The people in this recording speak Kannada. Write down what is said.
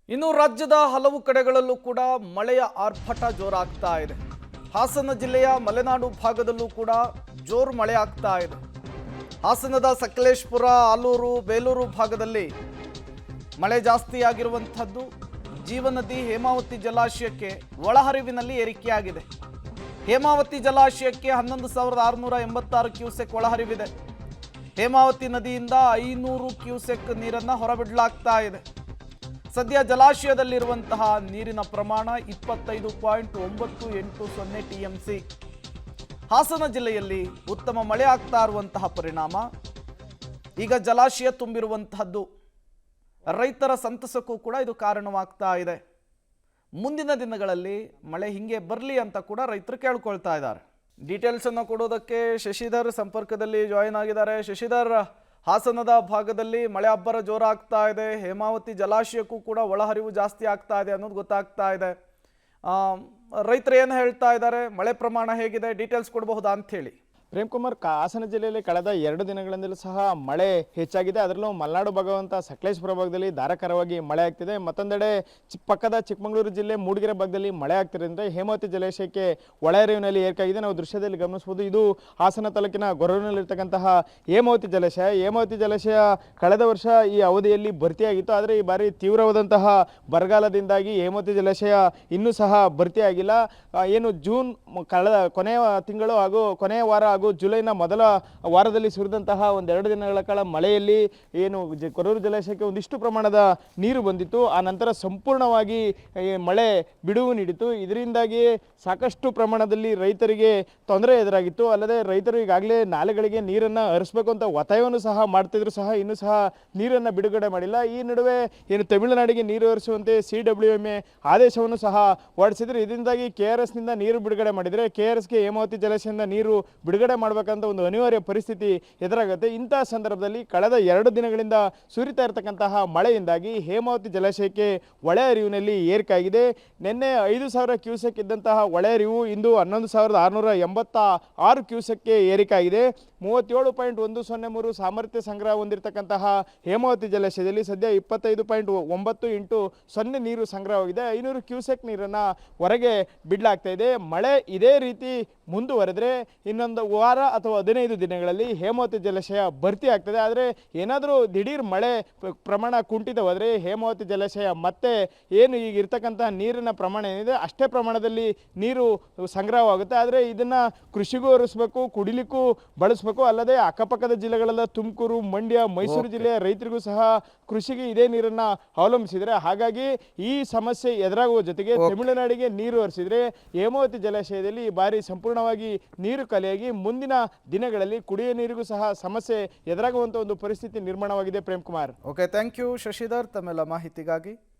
ಇನ್ನು ರಾಜ್ಯದ ಹಲವು ಕಡೆಗಳಲ್ಲೂ ಕೂಡ ಮಳೆಯ ಆರ್ಭಟ ಜೋರಾಗ್ತಾ ಇದೆ. ಹಾಸನ ಜಿಲ್ಲೆಯ ಮಲೆನಾಡು ಭಾಗದಲ್ಲೂ ಕೂಡ ಜೋರು ಮಳೆ ಆಗ್ತಾ ಇದೆ. ಹಾಸನದ ಸಕಲೇಶಪುರ, ಆಲೂರು, ಬೇಲೂರು ಭಾಗದಲ್ಲಿ ಮಳೆ ಜಾಸ್ತಿ ಆಗಿರುವಂಥದ್ದು. ಜೀವನದಿ ಹೇಮಾವತಿ ಜಲಾಶಯಕ್ಕೆ ಒಳಹರಿವಿನಲ್ಲಿ ಏರಿಕೆಯಾಗಿದೆ. ಹೇಮಾವತಿ ಜಲಾಶಯಕ್ಕೆ 11,686 ಕ್ಯೂಸೆಕ್ ಒಳಹರಿವಿದೆ. ಹೇಮಾವತಿ ನದಿಯಿಂದ 500 ಕ್ಯೂಸೆಕ್ ನೀರನ್ನು ಹೊರಬಿಡಲಾಗ್ತಾ ಇದೆ. ಸದ್ಯ ಜಲಾಶಯದಲ್ಲಿರುವಂತಹ ನೀರಿನ ಪ್ರಮಾಣ 25.980 TMC. ಹಾಸನ ಜಿಲ್ಲೆಯಲ್ಲಿ ಉತ್ತಮ ಮಳೆ ಆಗ್ತಾ ಇರುವಂತಹ ಪರಿಣಾಮ ಈಗ ಜಲಾಶಯ ತುಂಬಿರುವಂತಹದ್ದು ರೈತರ ಸಂತಸಕ್ಕೂ ಕೂಡ ಇದು ಕಾರಣವಾಗ್ತಾ ಇದೆ. ಮುಂದಿನ ದಿನಗಳಲ್ಲಿ ಮಳೆ ಹಿಂಗೆ ಬರಲಿ ಅಂತ ಕೂಡ ರೈತರು ಕೇಳ್ಕೊಳ್ತಾ ಇದ್ದಾರೆ. ಡೀಟೇಲ್ಸ್ ಅನ್ನು ಕೊಡೋದಕ್ಕೆ ಶಶಿಧರ್ ಸಂಪರ್ಕದಲ್ಲಿ ಜಾಯಿನ್ ಆಗಿದ್ದಾರೆ. ಶಶಿಧರ್, ಹಾಸನದ ಭಾಗದಲ್ಲಿ ಮಳೆ ಅಬ್ಬರ ಜೋರಾಗ್ತಾ ಇದೆ. ಹೇಮಾವತಿ ಜಲಾಶಯಕ್ಕೂ ಕೂಡ ಒಳಹರಿವು ಜಾಸ್ತಿ ಆಗ್ತಾ ಇದೆ ಅನ್ನೋದು ಗೊತ್ತಾಗ್ತಾ ಇದೆ. ರೈತರು ಏನು ಹೇಳ್ತಾ ಇದ್ದಾರೆ, ಮಳೆ ಪ್ರಮಾಣ ಹೇಗಿದೆ, ಡೀಟೇಲ್ಸ್ ಕೊಡಬಹುದಾ ಅಂತ ಹೇಳಿ. ಪ್ರೇಮ್ಕುಮಾರ್, ಹಾಸನ ಜಿಲ್ಲೆಯಲ್ಲಿ ಕಳೆದ 2 ದಿನಗಳಿಂದಲೂ ಸಹ ಮಳೆ ಹೆಚ್ಚಾಗಿದೆ. ಅದರಲ್ಲೂ ಮಲೆನಾಡು ಭಾಗವಂತ ಸಕಲೇಶಪುರ ಭಾಗದಲ್ಲಿ ಧಾರಾಕಾರವಾಗಿ ಮಳೆ ಆಗ್ತಿದೆ. ಮತ್ತೊಂದೆಡೆ ಪಕ್ಕದ ಚಿಕ್ಕಮಗಳೂರು ಜಿಲ್ಲೆ ಮೂಡಿಗೆರೆ ಭಾಗದಲ್ಲಿ ಮಳೆ ಆಗ್ತಿರೋದ್ರಿಂದ ಹೇಮಾವತಿ ಜಲಾಶಯಕ್ಕೆ ಒಳಹರಿವಿನಲ್ಲಿ ಏರಿಕೆಯಾಗಿದೆ. ನಾವು ದೃಶ್ಯದಲ್ಲಿ ಗಮನಿಸಬಹುದು. ಇದು ಹಾಸನ ತಾಲೂಕಿನ ಗೊರೂರಿನಲ್ಲಿರ್ತಕ್ಕಂತಹ ಹೇಮಾವತಿ ಜಲಾಶಯ. ಹೇಮಾವತಿ ಜಲಾಶಯ ಕಳೆದ ವರ್ಷ ಈ ಅವಧಿಯಲ್ಲಿ ಭರ್ತಿಯಾಗಿತ್ತು. ಆದರೆ ಈ ಬಾರಿ ತೀವ್ರವಾದಂತಹ ಬರಗಾಲದಿಂದಾಗಿ ಹೇಮಾವತಿ ಜಲಾಶಯ ಇನ್ನೂ ಸಹ ಭರ್ತಿಯಾಗಿಲ್ಲ. ಏನು ಜೂನ್ ಕೊನೆಯ ತಿಂಗಳು ಹಾಗೂ ಕೊನೆಯ ವಾರ ಹಾಗೂ ಜುಲೈನ ಮೊದಲ ವಾರದಲ್ಲಿ ಸುರಿದಂತಹ 1-2 ದಿನಗಳ ಕಾಲ ಮಳೆಯಲ್ಲಿ ಏನು ಕೊರೂರು ಜಲಾಶಯಕ್ಕೆ ಒಂದಿಷ್ಟು ಪ್ರಮಾಣದ ನೀರು ಬಂದಿತ್ತು. ಆ ನಂತರ ಸಂಪೂರ್ಣವಾಗಿ ಮಳೆ ಬಿಡುವು ನೀಡಿತು. ಇದರಿಂದಾಗಿ ಸಾಕಷ್ಟು ಪ್ರಮಾಣದಲ್ಲಿ ರೈತರಿಗೆ ತೊಂದರೆ ಎದುರಾಗಿತ್ತು. ಅಲ್ಲದೆ ರೈತರು ಈಗಾಗಲೇ ನಾಲೆಗಳಿಗೆ ನೀರನ್ನು ಹರಿಸಬೇಕು ಅಂತ ಒತ್ತಾಯವನ್ನು ಸಹ ಮಾಡ್ತಿದ್ರು ಸಹ ಇನ್ನೂ ಸಹ ನೀರನ್ನು ಬಿಡುಗಡೆ ಮಾಡಿಲ್ಲ. ಈ ನಡುವೆ ಏನು ತಮಿಳುನಾಡಿಗೆ ನೀರು ಹರಿಸುವಂತೆ CWMA ಆದೇಶವನ್ನು ಸಹ ಹೊರಡಿಸಿದ್ರು. ಇದರಿಂದಾಗಿ KRSನಿಂದ ನೀರು ಬಿಡುಗಡೆ ಮಾಡಿದರೆ KRSಗೆ ಹೇಮಾವತಿ ಜಲಾಶಯದಿಂದ ನೀರು ಬಿಡುಗಡೆ ಮಾಡಬೇಕಂತ ಒಂದು ಅನಿವಾರ್ಯ ಪರಿಸ್ಥಿತಿ ಎದುರಾಗುತ್ತೆ. ಇಂತಹ ಸಂದರ್ಭದಲ್ಲಿ ಕಳೆದ 2 ದಿನಗಳಿಂದ ಸುರಿತಾ ಇರತಕ್ಕಂತಹ ಮಳೆಯಿಂದಾಗಿ ಹೇಮಾವತಿ ಜಲಾಶಯಕ್ಕೆ ಒಳ ಹರಿವಿನಲ್ಲಿ ಏರಿಕೆಯಾಗಿದೆ. ನಿನ್ನೆ 5,000 ಕ್ಯೂಸೆಕ್ ಇದ್ದಂತಹ ಒಳ ಹರಿವು ಇಂದು 11,686 ಕ್ಯೂಸೆಕ್ಗೆ ಏರಿಕೆಯಾಗಿದೆ. 37.103 ಸಾಮರ್ಥ್ಯ ಸಂಗ್ರಹ ಹೊಂದಿರತಕ್ಕಂತಹ ಹೇಮಾವತಿ ಜಲಾಶಯದಲ್ಲಿ ಸದ್ಯ 25.980 ನೀರು ಸಂಗ್ರಹವಾಗಿದೆ. 500 ಕ್ಯೂಸೆಕ್ ನೀರನ್ನು ಹೊರಗೆ ಬಿಡಲಾಗ್ತಾ ಇದೆ. ಮಳೆ ಇದೇ ರೀತಿ ಮುಂದುವರೆದರೆ ಇನ್ನೊಂದು ವಾರ ಅಥವಾ 15 ದಿನಗಳಲ್ಲಿ ಹೇಮಾವತಿ ಜಲಾಶಯ ಭರ್ತಿ ಆಗ್ತದೆ. ಆದರೆ ಏನಾದರೂ ದಿಢೀರ್ ಮಳೆ ಪ್ರಮಾಣ ಕುಂಠಿತವಾದರೆ ಹೇಮಾವತಿ ಜಲಾಶಯ ಮತ್ತೆ ಏನು ಈಗ ಇರ್ತಕ್ಕಂಥ ನೀರಿನ ಪ್ರಮಾಣ ಏನಿದೆ ಅಷ್ಟೇ ಪ್ರಮಾಣದಲ್ಲಿ ನೀರು ಸಂಗ್ರಹವಾಗುತ್ತೆ. ಆದರೆ ಇದನ್ನು ಕೃಷಿಗೂ ಹರಿಸಬೇಕು, ಕುಡಿಲಿಕ್ಕೂ ಬಳಸಬೇಕು. ಅಲ್ಲದೆ ಅಕ್ಕಪಕ್ಕದ ಜಿಲ್ಲೆಗಳೆಲ್ಲ ತುಮಕೂರು, ಮಂಡ್ಯ, ಮೈಸೂರು ಜಿಲ್ಲೆಯ ರೈತರಿಗೂ ಸಹ ಕೃಷಿಗೆ ಇದೇ ನೀರನ್ನು ಅವಲಂಬಿಸಿದರೆ ಹಾಗಾಗಿ ಈ ಸಮಸ್ಯೆ ಎದುರಾಗುವ ಜೊತೆಗೆ ತಮಿಳುನಾಡಿಗೆ ನೀರು ಹರಿಸಿದರೆ ಹೇಮಾವತಿ ಜಲಾಶಯದಲ್ಲಿ ಈ ಬಾರಿ ಸಂಪೂರ್ಣವಾಗಿ ನೀರು ಖಾಲಿಯಾಗಿ ಮುಂದಿನ ದಿನಗಳಲ್ಲಿ ಕುಡಿಯುವ ನೀರಿಗೂ ಸಹ ಸಮಸ್ಯೆ ಎದುರಾಗುವಂಥ ಒಂದು ಪರಿಸ್ಥಿತಿ ನಿರ್ಮಾಣವಾಗಿದೆ. Prem Kumar. Okay, thank you Shashidhar ತಮ್ಮೆಲ್ಲ ಮಾಹಿತಿಗಾಗಿ.